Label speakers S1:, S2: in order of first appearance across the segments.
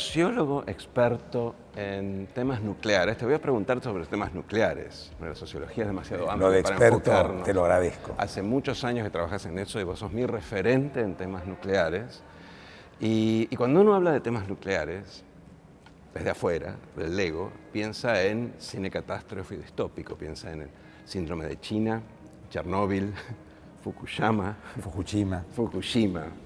S1: sociólogo experto en temas nucleares. Te voy a preguntar sobre los temas nucleares. La sociología es demasiado amplia
S2: Lo de
S1: para
S2: experto
S1: enfocarnos.
S2: te lo agradezco.
S1: Hace muchos años que trabajas en eso y vos sos mi referente en temas nucleares. Y cuando uno habla de temas nucleares, desde afuera, del ego, piensa en cine catástrofe distópico, piensa en el síndrome de China, Chernóbil, Fukushima,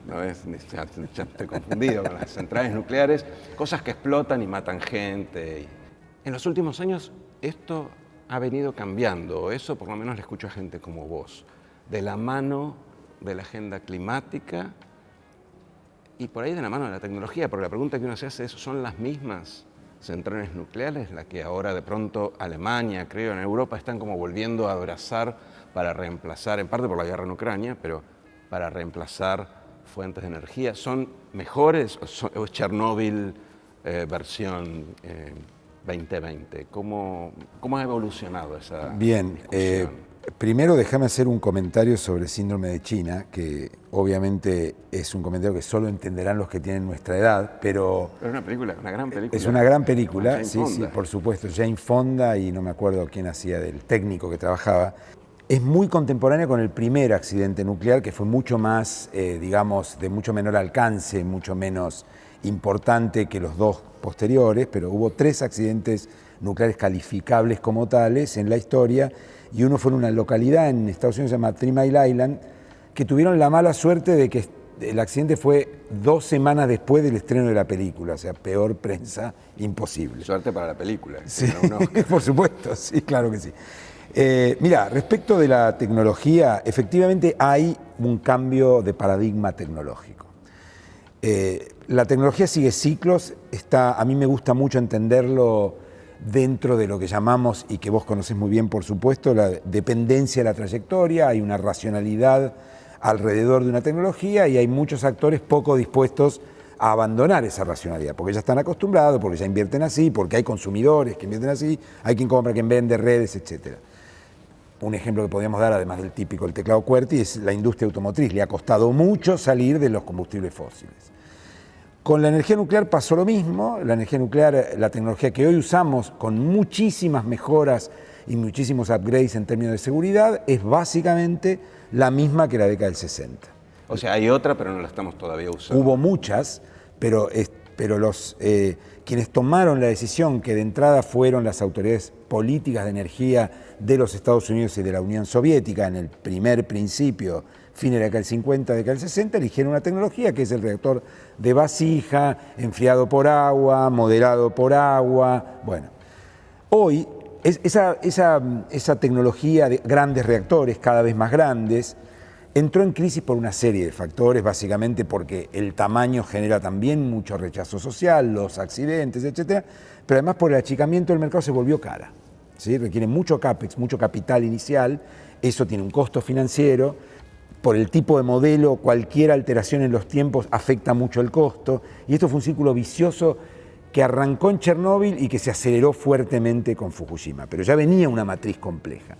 S1: ¿no ves? Ya estoy confundido con las centrales nucleares, cosas que explotan y matan gente. En los últimos años esto ha venido cambiando, eso por lo menos le escucho a gente como vos, de la mano de la agenda climática y por ahí de la mano de la tecnología, porque la pregunta que uno se hace es, ¿son las mismas centrales nucleares las que ahora de pronto Alemania, creo, en Europa están como volviendo a abrazar para reemplazar, en parte por la guerra en Ucrania, pero para reemplazar fuentes de energía? ¿Son mejores o es Chernóbil versión 2020? ¿Cómo ha evolucionado esa discusión?
S2: Primero déjame hacer un comentario sobre el síndrome de China, que obviamente es un comentario que solo entenderán los que tienen nuestra edad, pero...
S1: Es una película, una gran película.
S2: Es una gran película,
S1: sí,
S2: por supuesto. Jane Fonda, y no me acuerdo quién hacía del técnico que trabajaba. Es muy contemporánea con el primer accidente nuclear, que fue mucho más, digamos, de mucho menor alcance, mucho menos importante que los dos posteriores, pero hubo 3 accidentes nucleares calificables como tales en la historia, y uno fue en una localidad en Estados Unidos, se llama 3 Mile Island, que tuvieron la mala suerte de que el accidente fue 2 semanas después del estreno de la película, o sea, peor prensa imposible.
S1: Suerte para la película.
S2: Sí, por supuesto, sí, claro que sí. Mira, respecto de la tecnología, efectivamente hay un cambio de paradigma tecnológico. La tecnología sigue ciclos, a mí me gusta mucho entenderlo dentro de lo que llamamos, y que vos conocés muy bien por supuesto, la dependencia de la trayectoria. Hay una racionalidad alrededor de una tecnología y hay muchos actores poco dispuestos a abandonar esa racionalidad, porque ya están acostumbrados, porque ya invierten así, porque hay consumidores que invierten así, hay quien compra, quien vende, redes, etc. Un ejemplo que podríamos dar, además del típico, el teclado QWERTY, es la industria automotriz. Le ha costado mucho salir de los combustibles fósiles. Con la energía nuclear pasó lo mismo. La energía nuclear, la tecnología que hoy usamos, con muchísimas mejoras y muchísimos upgrades en términos de seguridad, es básicamente la misma que la década del 60.
S1: O sea, hay otra, pero no la estamos todavía usando.
S2: Hubo muchas, pero quienes tomaron la decisión, que de entrada fueron las autoridades políticas de energía de los Estados Unidos y de la Unión Soviética en el primer principio, fin de la década del 50, década del 60, eligieron una tecnología que es el reactor de vasija, enfriado por agua, moderado por agua. Bueno, hoy esa tecnología de grandes reactores, cada vez más grandes, entró en crisis por una serie de factores, básicamente porque el tamaño genera también mucho rechazo social, los accidentes, etcétera, pero además por el achicamiento del mercado se volvió cara, ¿sí? Requiere mucho CAPEX, mucho capital inicial, eso tiene un costo financiero. Por el tipo de modelo, cualquier alteración en los tiempos afecta mucho el costo, y esto fue un círculo vicioso que arrancó en Chernóbil y que se aceleró fuertemente con Fukushima, pero ya venía una matriz compleja.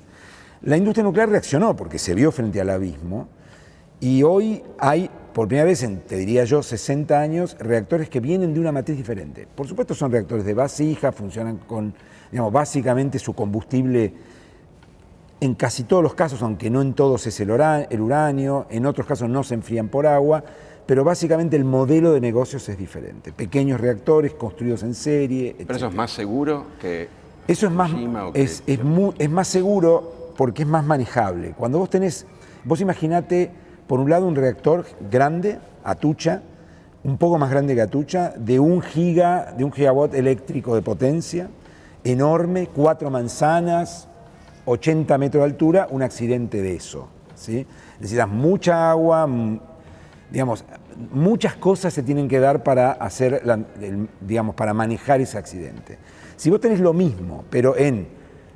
S2: La industria nuclear reaccionó porque se vio frente al abismo, y hoy hay, por primera vez en, te diría yo, 60 años, reactores que vienen de una matriz diferente. Por supuesto son reactores de vasija, funcionan con, digamos, básicamente su combustible, en casi todos los casos, aunque no en todos, es el uranio, en otros casos no se enfrían por agua, pero básicamente el modelo de negocios es diferente. Pequeños reactores construidos en serie, etc.
S1: ¿Pero eso es más seguro que
S2: eso es más seguro porque es más manejable. Cuando vos imaginate, por un lado, un reactor grande, Atucha, un poco más grande que Atucha, de 1 gigawatt eléctrico de potencia, enorme, 4 manzanas, 80 metros de altura, un accidente de eso, ¿sí? Necesitas mucha agua, digamos, muchas cosas se tienen que dar para hacer, para manejar ese accidente. Si vos tenés lo mismo, pero en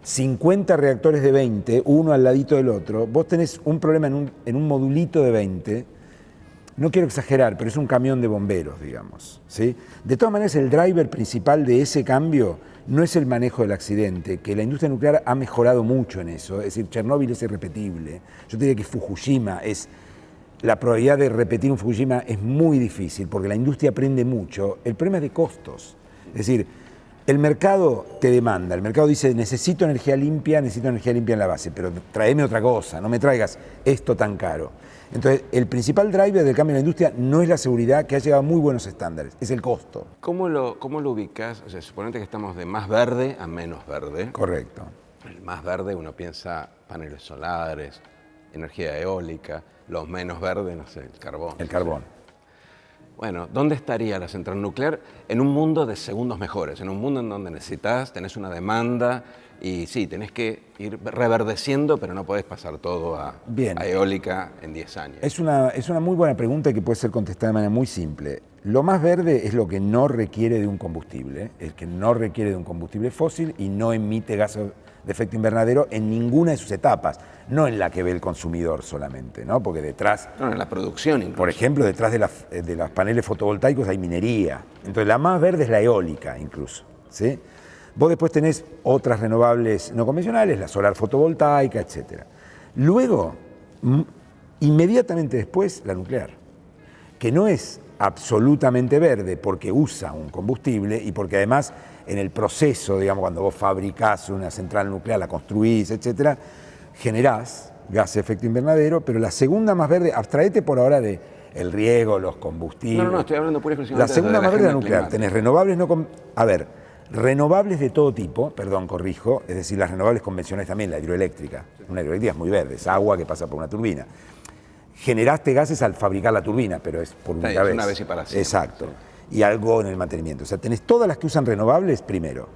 S2: 50 reactores de 20, uno al ladito del otro, vos tenés un problema en un modulito de 20, no quiero exagerar, pero es un camión de bomberos, digamos, ¿sí? De todas maneras, el driver principal de ese cambio no es el manejo del accidente, que la industria nuclear ha mejorado mucho en eso. Es decir, Chernóbil es irrepetible. Yo te diría que Fukushima es la probabilidad de repetir un Fukushima es muy difícil porque la industria aprende mucho. El problema es de costos. Es decir, el mercado te demanda, el mercado dice necesito energía limpia en la base, pero tráeme otra cosa, no me traigas esto tan caro. Entonces, el principal driver del cambio en la industria no es la seguridad, que ha llegado a muy buenos estándares, es el costo.
S1: ¿Cómo lo ubicas? O sea, suponete que estamos de más verde a menos verde.
S2: Correcto.
S1: El más verde uno piensa paneles solares, energía eólica, los menos verdes, no sé, el carbón.
S2: El carbón.
S1: Bueno, ¿dónde estaría la central nuclear? En un mundo de segundos mejores, en un mundo en donde tenés una demanda y sí, tenés que ir reverdeciendo, pero no podés pasar todo a eólica en 10 años.
S2: Es una muy buena pregunta que puede ser contestada de manera muy simple. Lo más verde es lo que no requiere de un combustible, el que no requiere de un combustible fósil y no emite gases de efecto invernadero en ninguna de sus etapas, no en la que ve el consumidor solamente, ¿no? Porque detrás...
S1: No, en la producción incluso.
S2: Por ejemplo, detrás de los paneles fotovoltaicos hay minería. Entonces la más verde es la eólica incluso, ¿sí? Vos después tenés otras renovables no convencionales, la solar fotovoltaica, etc. Luego, inmediatamente después, la nuclear, que no es absolutamente verde porque usa un combustible y porque además en el proceso, digamos, cuando vos fabricás una central nuclear, la construís, etc., generás gas de efecto invernadero, pero la segunda más verde, abstraete por ahora de el riego, los combustibles.
S1: No, estoy hablando pura y exclusivamente
S2: la segunda
S1: de
S2: más verde es la
S1: agenda
S2: nuclear. Tenés renovables renovables de todo tipo, corrijo, es decir, las renovables convencionales también, la hidroeléctrica. Una hidroeléctrica es muy verde, es agua que pasa por una turbina. Generaste gases al fabricar la turbina, pero es por única vez.
S1: Una vez y para siempre.
S2: Exacto. Sí. Y algo en el mantenimiento. O sea, tenés todas las que usan renovables primero,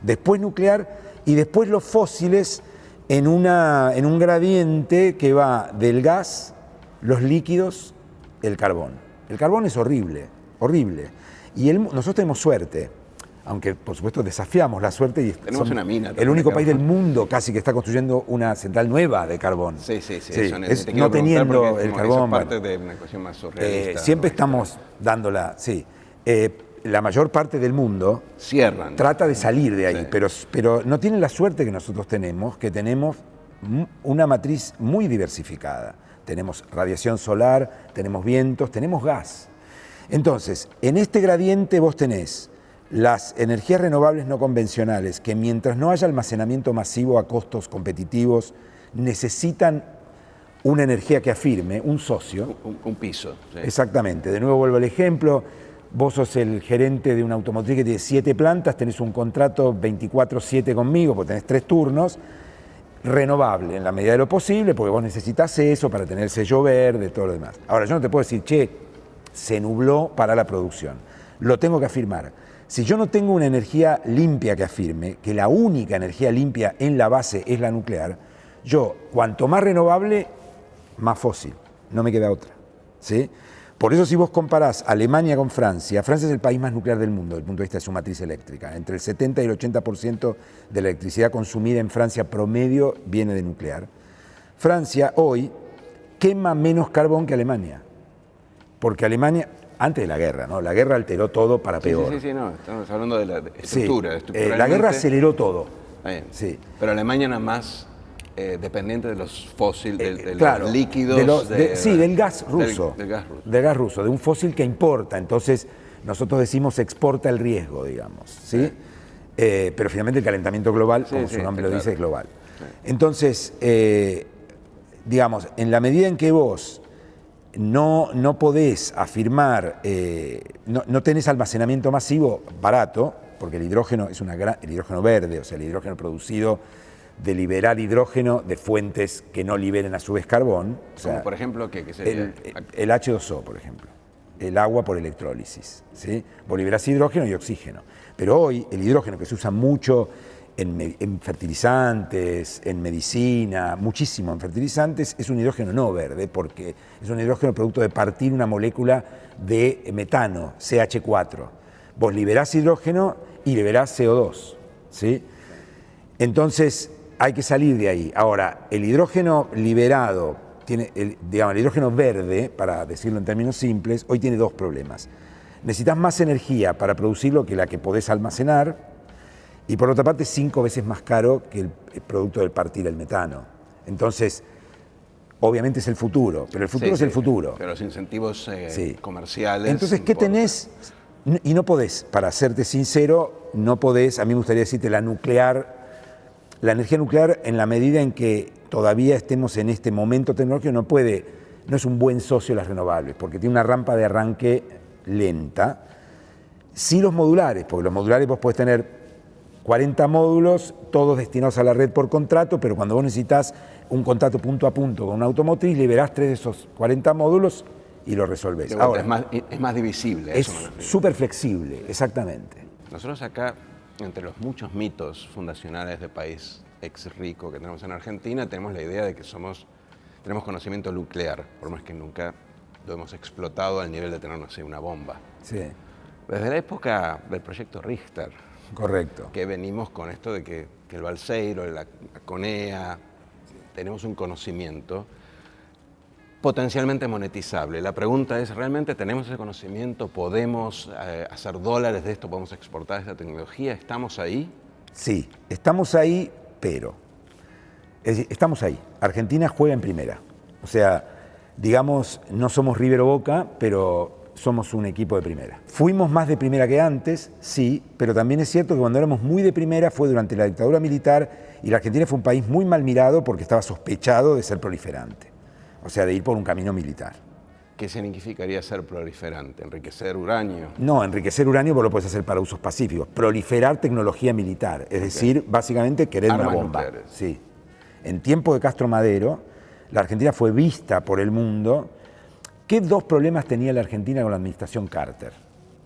S2: después nuclear y después los fósiles en un gradiente que va del gas, los líquidos, el carbón. El carbón es horrible, horrible. Y nosotros tenemos suerte, aunque por supuesto desafiamos la suerte y
S1: tenemos una mina.
S2: El único país del mundo casi que está construyendo una central nueva de carbón.
S1: Sí.
S2: No teniendo el carbón.
S1: Es parte de una cuestión más surrealista.
S2: Siempre estamos dándola, sí. La mayor parte del mundo trata de salir de ahí, pero no tienen la suerte que nosotros tenemos, que tenemos una matriz muy diversificada. Tenemos radiación solar, tenemos vientos, tenemos gas. Entonces, en este gradiente vos tenés las energías renovables no convencionales, que mientras no haya almacenamiento masivo a costos competitivos, necesitan una energía que afirme, un socio.
S1: Un piso. Sí.
S2: Exactamente. De nuevo vuelvo al ejemplo. Vos sos el gerente de una automotriz que tiene 7 plantas, tenés un contrato 24/7 conmigo, porque tenés 3 turnos, renovable en la medida de lo posible, porque vos necesitas eso para tener sello verde, todo lo demás. Ahora, yo no te puedo decir, che, se nubló para la producción. Lo tengo que afirmar. Si yo no tengo una energía limpia que afirme, que la única energía limpia en la base es la nuclear, yo, cuanto más renovable, más fósil. No me queda otra, ¿sí? Por eso si vos comparás Alemania con Francia, Francia es el país más nuclear del mundo desde el punto de vista de su matriz eléctrica. Entre el 70 y el 80% de la electricidad consumida en Francia promedio viene de nuclear. Francia hoy quema menos carbón que Alemania, porque Alemania, antes de la guerra, ¿no? La guerra alteró todo para peor.
S1: Sí, no, estamos hablando de la estructura.
S2: Sí, la guerra aceleró todo.
S1: Sí. Pero Alemania nada más dependiente de los fósiles, de
S2: claro,
S1: los líquidos.
S2: Del gas ruso.
S1: Del gas ruso.
S2: Del gas ruso, de un fósil que importa. Entonces, nosotros decimos exporta el riesgo, digamos. ¿Sí? Pero finalmente el calentamiento global, como su nombre lo dice, es global. Sí. Entonces, digamos, en la medida en que vos no podés afirmar, no tenés almacenamiento masivo barato, porque el hidrógeno es el hidrógeno verde, o sea, el hidrógeno producido de liberar hidrógeno de fuentes que no liberen a su vez carbón. O sea,
S1: como por ejemplo, ¿qué sería?
S2: El H2O, por ejemplo. El agua por electrólisis. ¿Sí? Vos liberás hidrógeno y oxígeno. Pero hoy el hidrógeno que se usa mucho en fertilizantes, en medicina, muchísimo en fertilizantes, es un hidrógeno no verde, porque es un hidrógeno producto de partir una molécula de metano, CH4. Vos liberás hidrógeno y liberás CO2. ¿Sí? Entonces, hay que salir de ahí. Ahora, el hidrógeno liberado, el hidrógeno verde, para decirlo en términos simples, hoy tiene 2 problemas. Necesitas más energía para producirlo que la que podés almacenar, y por otra parte 5 veces más caro que el producto del partir el metano. Entonces, obviamente es el futuro, pero el futuro es el futuro.
S1: Pero los incentivos
S2: Sí.
S1: comerciales...
S2: Entonces, ¿qué
S1: importan.
S2: tenés? Y no podés, para serte sincero, no podés, a mí me gustaría decirte la energía nuclear en la medida en que todavía estemos en este momento tecnológico no es un buen socio de las renovables, porque tiene una rampa de arranque lenta. Sí los modulares, porque los modulares vos podés tener 40 módulos, todos destinados a la red por contrato, pero cuando vos necesitas un contrato punto a punto con una automotriz, liberás 3 de esos 40 módulos y lo resolvés. Ahora,
S1: es más divisible.
S2: es súper flexible, exactamente.
S1: Nosotros acá, entre los muchos mitos fundacionales de país ex rico que tenemos en Argentina, tenemos la idea de que tenemos conocimiento nuclear, por más que nunca lo hemos explotado al nivel de tener, no sé, una bomba.
S2: Sí,
S1: Desde la época del proyecto Richter,
S2: correcto.
S1: que venimos con esto de que el Balseiro, la CONEA, tenemos un conocimiento potencialmente monetizable. La pregunta es, ¿realmente tenemos ese conocimiento? ¿Podemos hacer dólares de esto? ¿Podemos exportar esta tecnología? ¿Estamos ahí?
S2: Sí, estamos ahí, pero... Es decir, estamos ahí. Argentina juega en primera. O sea, digamos, no somos River o Boca, pero somos un equipo de primera. Fuimos más de primera que antes, sí, pero también es cierto que cuando éramos muy de primera fue durante la dictadura militar y la Argentina fue un país muy mal mirado porque estaba sospechado de ser proliferante. O sea, de ir por un camino militar.
S1: ¿Qué significaría ser proliferante? ¿Enriquecer uranio?
S2: No, enriquecer uranio vos lo puedes hacer para usos pacíficos. Proliferar tecnología militar, es decir, básicamente querer
S1: Armas
S2: una bomba.
S1: nucleares.
S2: Sí. En tiempo de Castro Madero, la Argentina fue vista por el mundo. ¿Qué 2 problemas tenía la Argentina con la administración Carter?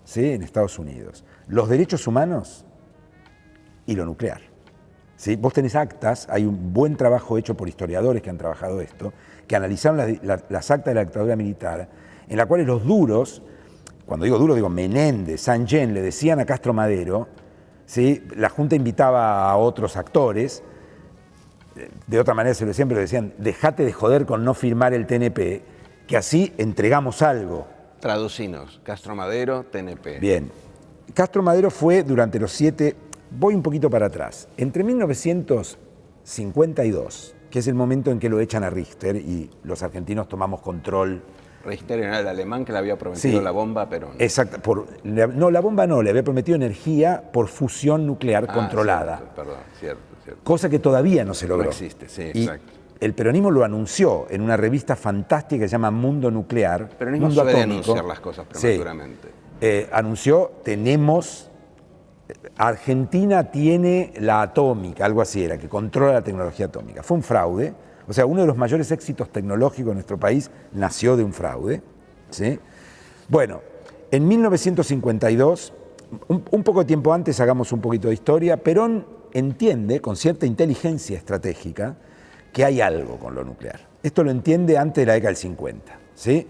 S2: ¿Sí? En Estados Unidos. Los derechos humanos y lo nuclear. ¿Sí? Vos tenés actas, hay un buen trabajo hecho por historiadores que han trabajado esto, que analizaron las actas de la dictadura militar, en las cuales los duros, cuando digo duro digo Menéndez, Sangen, le decían a Castro Madero, ¿sí? La Junta invitaba a otros actores, de otra manera se lo decían, pero decían, dejate de joder con no firmar el TNP, que así entregamos algo.
S1: Traducinos, Castro Madero, TNP.
S2: Bien, Castro Madero fue durante los 7, voy un poquito para atrás, entre 1952, que es el momento en que lo echan a Richter y los argentinos tomamos control.
S1: Richter era el alemán que le había prometido
S2: Sí,
S1: la bomba, pero no.
S2: Exacto, no, la bomba no, le había prometido energía por fusión nuclear controlada.
S1: Cierto, perdón, cierto.
S2: Cosa que todavía no se logró.
S1: No existe, sí,
S2: y
S1: exacto.
S2: el peronismo lo anunció en una revista fantástica que se llama Mundo Nuclear.
S1: El peronismo
S2: Mundo
S1: suele
S2: Atómico.
S1: anunciar las cosas prematuramente.
S2: Sí. Anunció, Argentina tiene la atómica, algo así era, que controla la tecnología atómica. Fue un fraude, o sea, uno de los mayores éxitos tecnológicos de nuestro país nació de un fraude. ¿Sí? Bueno, en 1952, un poco de tiempo antes, hagamos un poquito de historia, Perón entiende, con cierta inteligencia estratégica, que hay algo con lo nuclear. Esto lo entiende antes de la década del 50. ¿Sí?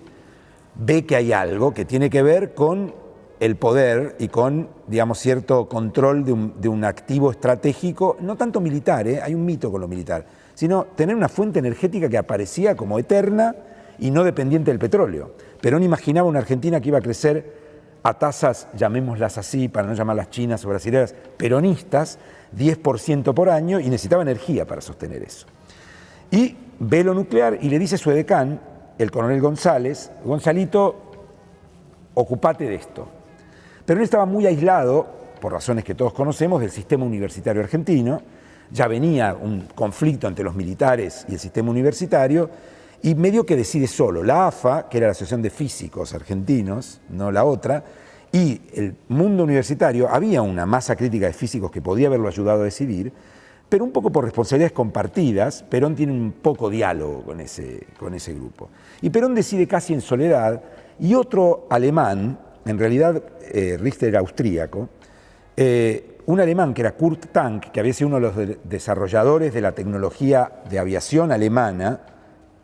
S2: Ve que hay algo que tiene que ver con el poder y con, digamos, cierto control de un activo estratégico, no tanto militar, hay un mito con lo militar, sino tener una fuente energética que aparecía como eterna y no dependiente del petróleo. Perón imaginaba una Argentina que iba a crecer a tasas, llamémoslas así, para no llamarlas chinas o brasileñas, peronistas, 10% por año, y necesitaba energía para sostener eso. Y ve lo nuclear y le dice a su edecán, el coronel González, Gonzalito, ocupate de esto. Perón estaba muy aislado, por razones que todos conocemos, del sistema universitario argentino. Ya venía un conflicto entre los militares y el sistema universitario, y medio que decide solo. La AFA, que era la Asociación de Físicos Argentinos, no la otra, y el mundo universitario, había una masa crítica de físicos que podía haberlo ayudado a decidir, pero un poco por responsabilidades compartidas, Perón tiene un poco diálogo con ese grupo. Y Perón decide casi en soledad, y otro alemán, en realidad Richter era austríaco, un alemán que era Kurt Tank, que había sido uno de los desarrolladores de la tecnología de aviación alemana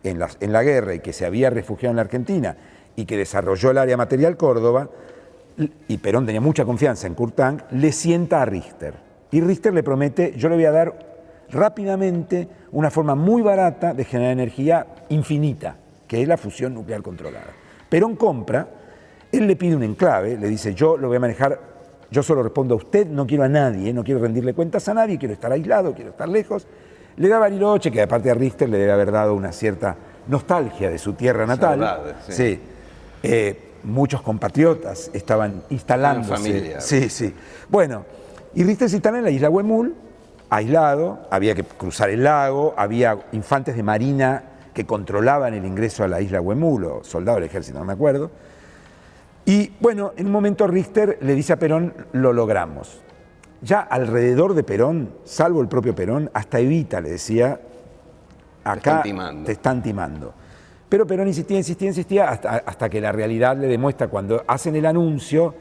S2: en la guerra y que se había refugiado en la Argentina y que desarrolló el área material Córdoba, y Perón tenía mucha confianza en Kurt Tank, le sienta a Richter. Y Richter le promete, yo le voy a dar rápidamente una forma muy barata de generar energía infinita, que es la fusión nuclear controlada. Perón compra, él le pide un enclave, le dice, yo lo voy a manejar, yo solo respondo a usted, no quiero a nadie, no quiero rendirle cuentas a nadie, quiero estar aislado, quiero estar lejos. Le da Bariloche, que aparte a Richter le debe haber dado una cierta nostalgia de su tierra natal.
S1: Saudade, sí.
S2: Sí. Muchos compatriotas estaban instalándose.
S1: Familia.
S2: Sí, sí. Bueno, y Richter se instala en la isla Huemul, aislado, había que cruzar el lago, había infantes de marina que controlaban el ingreso a la isla Huemul, o soldados del ejército, no me acuerdo. Y bueno, en un momento Richter le dice a Perón, lo logramos. Ya alrededor de Perón, salvo el propio Perón, hasta Evita le decía, acá te están timando. Pero Perón insistía hasta que la realidad le demuestra, cuando hacen el anuncio,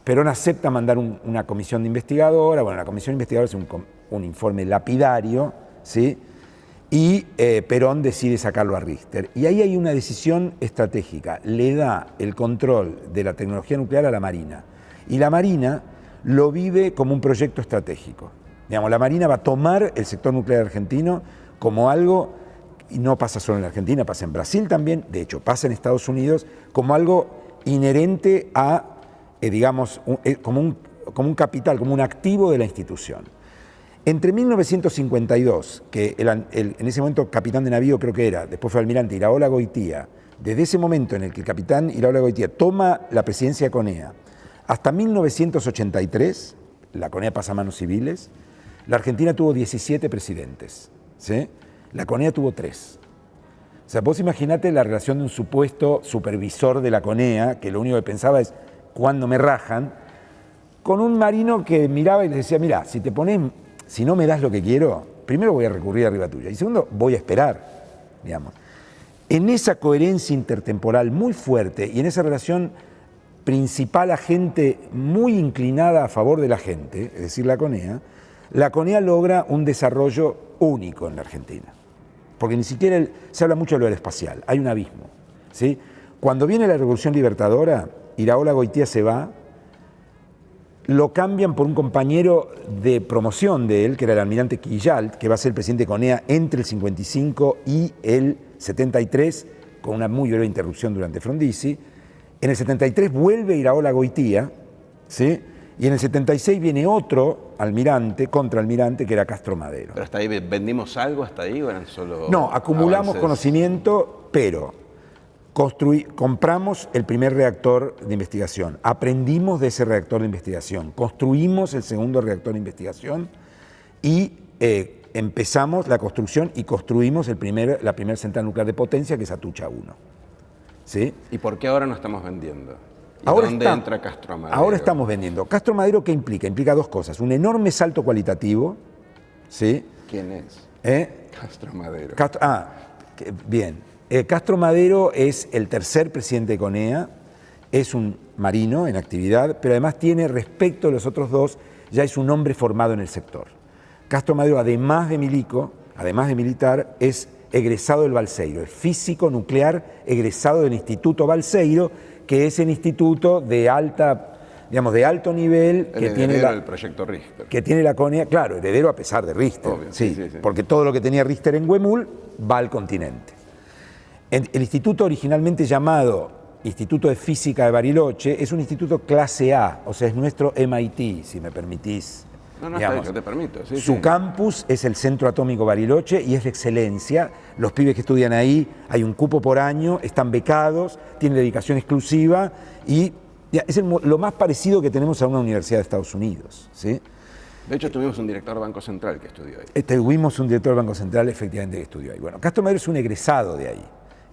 S2: Perón acepta mandar una comisión de investigadora. Bueno, la comisión de investigadora es un informe lapidario, ¿sí? Y Perón decide sacarlo a Richter. Y ahí hay una decisión estratégica. Le da el control de la tecnología nuclear a la Marina. Y la Marina lo vive como un proyecto estratégico. Digamos, la Marina va a tomar el sector nuclear argentino como algo, y no pasa solo en la Argentina, pasa en Brasil también, de hecho pasa en Estados Unidos, como algo inherente a, digamos, como un capital, como un activo de la institución. Entre 1952, que en ese momento capitán de navío creo que era, después fue almirante Iraola Goitía, desde ese momento en el que el capitán Iraola Goitía toma la presidencia de CONEA, hasta 1983, la CONEA pasa a manos civiles, la Argentina tuvo 17 presidentes, ¿sí? La CONEA tuvo 3. O sea, vos imaginate la relación de un supuesto supervisor de la CONEA, que lo único que pensaba es, ¿cuándo me rajan?, con un marino que miraba y le decía, mira, si no me das lo que quiero, primero voy a recurrir arriba tuya, y segundo, voy a esperar, digamos. En esa coherencia intertemporal muy fuerte y en esa relación principal a gente muy inclinada a favor de la gente, es decir, la CONEA logra un desarrollo único en la Argentina. Porque ni siquiera se habla mucho de lo aeroespacial, hay un abismo, ¿sí? Cuando viene la Revolución Libertadora, Iraola Goitía se va, lo cambian por un compañero de promoción de él, que era el almirante Quillalt, que va a ser el presidente de CONEA entre el 55 y el 73, con una muy breve interrupción durante Frondizi. En el 73 vuelve Iraola Goitía, ¿sí? Y en el 76 viene otro almirante, contraalmirante, que era Castro Madero.
S1: ¿Pero hasta ahí vendimos algo hasta ahí o eran solo
S2: No, acumulamos
S1: avances?
S2: Conocimiento, pero compramos el primer reactor de investigación, aprendimos de ese reactor de investigación, construimos el segundo reactor de investigación y empezamos la construcción y construimos la primera central nuclear de potencia, que es Atucha 1. ¿Sí?
S1: ¿Y por qué ahora no estamos vendiendo? ¿Y
S2: ahora
S1: dónde entra Castro Madero?
S2: Ahora estamos vendiendo. Castro Madero, ¿qué implica? Implica dos cosas. Un enorme salto cualitativo. ¿Sí?
S1: ¿Quién es? Castro Madero.
S2: Bien. Castro Madero es el tercer presidente de CONEA, es un marino en actividad, pero además tiene, respecto a los otros dos, ya es un hombre formado en el sector. Castro Madero, además de militar, es egresado del Balseiro, es físico nuclear egresado del Instituto Balseiro, que es el instituto de alto nivel que tiene
S1: el proyecto Richter.
S2: Que tiene la CONEA, claro, heredero a pesar de Richter,
S1: obvio,
S2: sí, porque todo lo que tenía Richter en Huemul va al continente. El instituto, originalmente llamado Instituto de Física de Bariloche, es un instituto clase A, o sea, es nuestro MIT, si me permitís.
S1: No, está bien, yo te permito. Sí,
S2: su campus es el Centro Atómico Bariloche y es de excelencia. Los pibes que estudian ahí, hay un cupo por año, están becados, tienen dedicación exclusiva y es lo más parecido que tenemos a una universidad de Estados Unidos, ¿sí?
S1: De hecho, tuvimos un director del Banco Central que estudió ahí.
S2: Tuvimos un director del Banco Central, efectivamente, que estudió ahí. Bueno, Castro Madero es un egresado de ahí.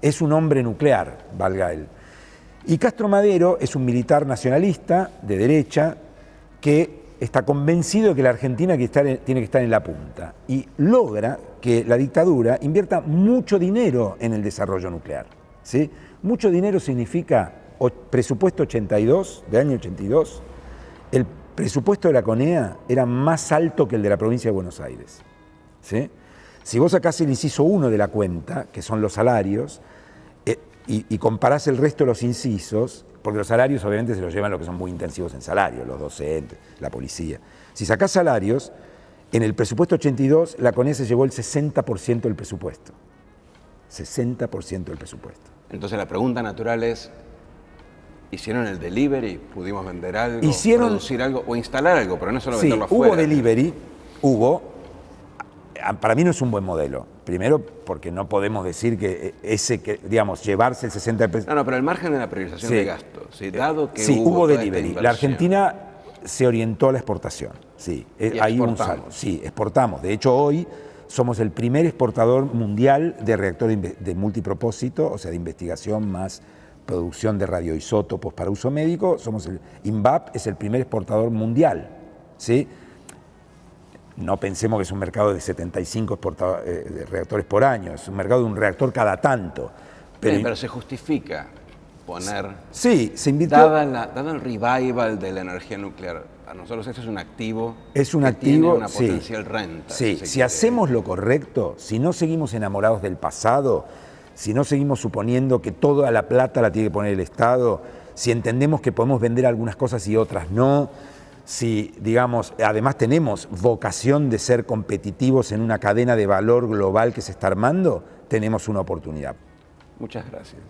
S2: Es un hombre nuclear, valga él. Y Castro Madero es un militar nacionalista de derecha que está convencido de que la Argentina tiene que estar en la punta y logra que la dictadura invierta mucho dinero en el desarrollo nuclear, ¿sí? Mucho dinero significa presupuesto 82, de año 82, el presupuesto de la CONEA era más alto que el de la provincia de Buenos Aires, ¿sí? Si vos sacás el inciso 1 de la cuenta, que son los salarios, y comparás el resto de los incisos, porque los salarios obviamente se los llevan los que son muy intensivos en salarios, los docentes, la policía. Si sacás salarios, en el presupuesto 82 la CONEA se llevó el 60% del presupuesto. 60% del presupuesto.
S1: Entonces la pregunta natural es, ¿hicieron el delivery? ¿Pudimos vender algo, producir algo o instalar algo? Pero no solo venderlo afuera.
S2: Hubo delivery, para mí no es un buen modelo. Primero, porque no podemos decir que digamos, llevarse el 60%.
S1: No, pero el margen de la priorización de gastos, ¿sí? Dado que
S2: sí, hubo
S1: toda esta
S2: delivery.
S1: inversión.
S2: La Argentina se orientó a la exportación. Sí,
S1: Y
S2: hay un
S1: exportamos.
S2: salto. Sí, exportamos. De hecho, hoy somos el primer exportador mundial de reactores de multipropósito, o sea, de investigación más producción de radioisótopos para uso médico. INVAP es el primer exportador mundial, ¿sí? No pensemos que es un mercado de 75 de reactores por año, es un mercado de un reactor cada tanto.
S1: Pero se justifica poner...
S2: Sí, se invirtió...
S1: Dado el revival de la energía nuclear, a nosotros esto es un activo
S2: que
S1: tiene una
S2: sí,
S1: potencial renta.
S2: Sí, si hacemos lo correcto, si no seguimos enamorados del pasado, si no seguimos suponiendo que toda la plata la tiene que poner el Estado, si entendemos que podemos vender algunas cosas y otras no, si, digamos, además tenemos vocación de ser competitivos en una cadena de valor global que se está armando, tenemos una oportunidad.
S1: Muchas gracias.